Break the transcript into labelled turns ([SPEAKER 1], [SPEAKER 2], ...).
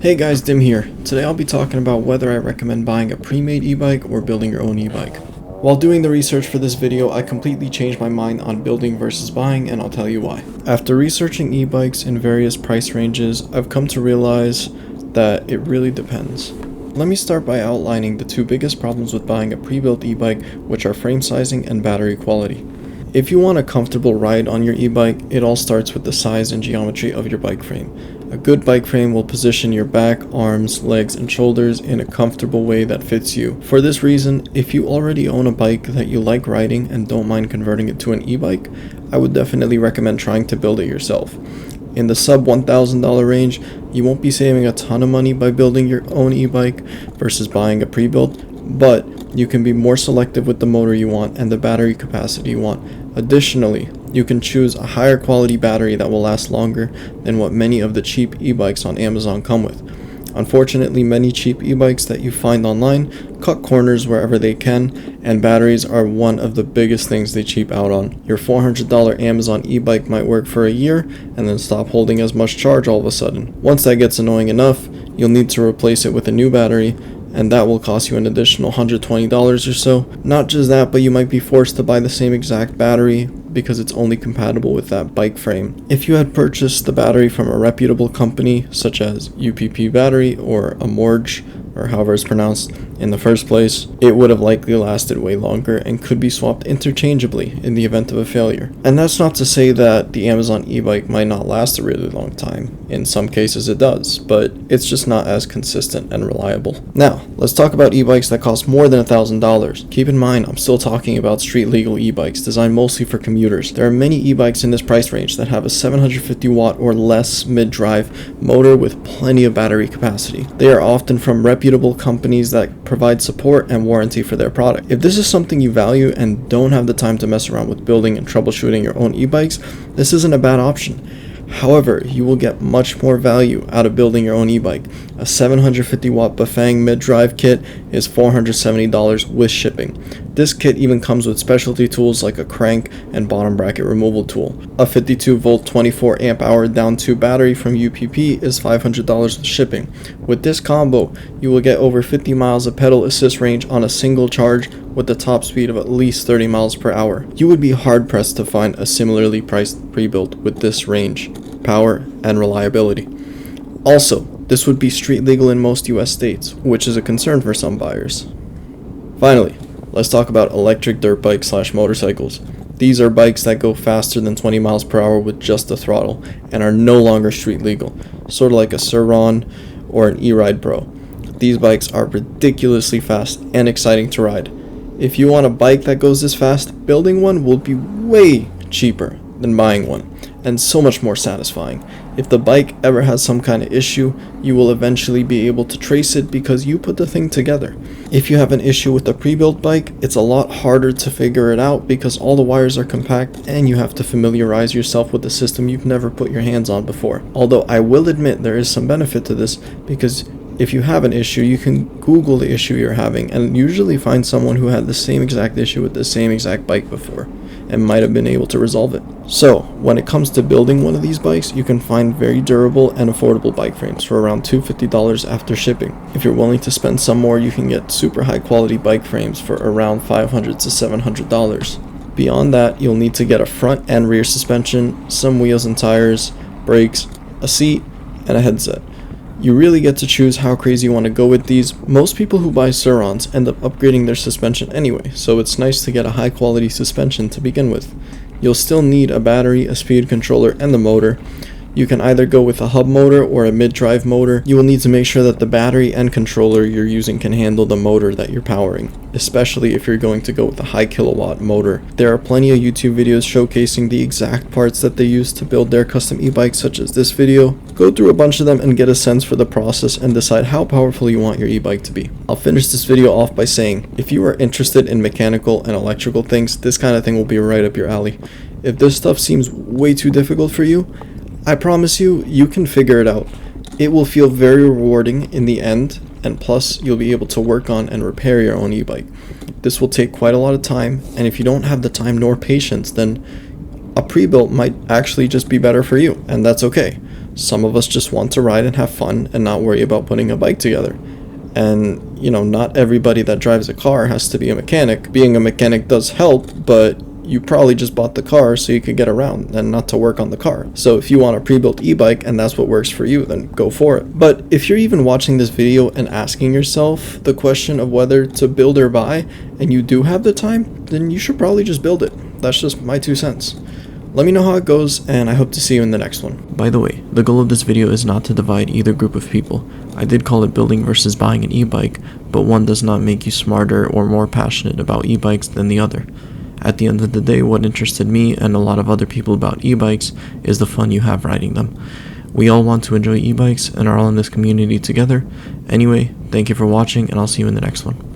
[SPEAKER 1] Hey guys, Dim here. Today I'll be talking about whether I recommend buying a pre-made e-bike or building your own e-bike. While doing the research for this video, I completely changed my mind on building versus buying, and I'll tell you why. After researching e-bikes in various price ranges, I've come to realize that it really depends. Let me start by outlining the two biggest problems with buying a pre-built e-bike, which are frame sizing and battery quality. If you want a comfortable ride on your e-bike, it all starts with the size and geometry of your bike frame. A good bike frame will position your back, arms, legs, and shoulders in a comfortable way that fits you. For this reason, if you already own a bike that you like riding and don't mind converting it to an e-bike, I would definitely recommend trying to build it yourself. In the sub $1,000 range, you won't be saving a ton of money by building your own e-bike versus buying a pre-built, but you can be more selective with the motor you want and the battery capacity you want. Additionally, you can choose a higher quality battery that will last longer than what many of the cheap e-bikes on Amazon come with. Unfortunately, many cheap e-bikes that you find online cut corners wherever they can, and batteries are one of the biggest things they cheap out on. Your $400 Amazon e-bike might work for a year and then stop holding as much charge all of a sudden. Once that gets annoying enough, you'll need to replace it with a new battery, and that will cost you an additional $120 or so. Not just that, but you might be forced to buy the same exact battery because it's only compatible with that bike frame. If you had purchased the battery from a reputable company such as UPP Battery or a Morge, or however it's pronounced, in the first place, it would have likely lasted way longer and could be swapped interchangeably in the event of a failure. And that's not to say that the Amazon e-bike might not last a really long time. In some cases it does, but it's just not as consistent and reliable. Now, let's talk about e-bikes that cost more than $1,000. Keep in mind, I'm still talking about street legal e-bikes designed mostly for commuters. There are many e-bikes in this price range that have a 750 watt or less mid-drive motor with plenty of battery capacity. They are often from reputable companies that provide support and warranty for their product. If this is something you value and don't have the time to mess around with building and troubleshooting your own e-bikes, this isn't a bad option. However, you will get much more value out of building your own e-bike. A 750 watt Bafang mid-drive kit is $470 with shipping. This kit even comes with specialty tools like a crank and bottom bracket removal tool. A 52 volt 24 amp hour down tube battery from UPP is $500 with shipping. With this combo, you will get over 50 miles of pedal assist range on a single charge with a top speed of at least 30 miles per hour. You would be hard pressed to find a similarly priced pre-built with this range, power, and reliability. Also, this would be street legal in most US states, which is a concern for some buyers. Finally, let's talk about electric dirt bikes / motorcycles. These are bikes that go faster than 20 miles per hour with just the throttle and are no longer street legal, sort of like a Sur-Ron or an e-Ride Pro. These bikes are ridiculously fast and exciting to ride. If you want a bike that goes this fast, building one will be way cheaper than buying one, and so much more satisfying. If the bike ever has some kind of issue, you will eventually be able to trace it because you put the thing together. If you have an issue with a pre-built bike, it's a lot harder to figure it out because all the wires are compact and you have to familiarize yourself with a system you've never put your hands on before. Although I will admit there is some benefit to this because if you have an issue, you can Google the issue you're having and usually find someone who had the same exact issue with the same exact bike before and might have been able to resolve it. So, when it comes to building one of these bikes, you can find very durable and affordable bike frames for around $250 after shipping. If you're willing to spend some more, you can get super high quality bike frames for around $500 to $700. Beyond that, you'll need to get a front and rear suspension, some wheels and tires, brakes, a seat, and a headset. You really get to choose how crazy you want to go with these. Most people who buy Sur-Rons end up upgrading their suspension anyway, so it's nice to get a high quality suspension to begin with. You'll still need a battery, a speed controller, and the motor. You can either go with a hub motor or a mid-drive motor. You will need to make sure that the battery and controller you're using can handle the motor that you're powering, especially if you're going to go with a high kilowatt motor. There are plenty of YouTube videos showcasing the exact parts that they use to build their custom e-bikes, such as this video. Go through a bunch of them and get a sense for the process and decide how powerful you want your e-bike to be. I'll finish this video off by saying, if you are interested in mechanical and electrical things, this kind of thing will be right up your alley. If this stuff seems way too difficult for you, I promise you, you can figure it out. It will feel very rewarding in the end, and plus you'll be able to work on and repair your own e-bike. This will take quite a lot of time, and if you don't have the time nor patience, then a pre-built might actually just be better for you, and that's okay. Some of us just want to ride and have fun and not worry about putting a bike together. And, not everybody that drives a car has to be a mechanic. Being a mechanic does help, but you probably just bought the car so you could get around and not to work on the car. So if you want a pre-built e-bike and that's what works for you, then go for it. But if you're even watching this video and asking yourself the question of whether to build or buy, and you do have the time, then you should probably just build it. That's just my 2 cents. Let me know how it goes, and I hope to see you in the next one. By the way, the goal of this video is not to divide either group of people. I did call it building versus buying an e-bike, but one does not make you smarter or more passionate about e-bikes than the other. At the end of the day, what interested me and a lot of other people about e-bikes is the fun you have riding them. We all want to enjoy e-bikes and are all in this community together. Anyway, thank you for watching, and I'll see you in the next one.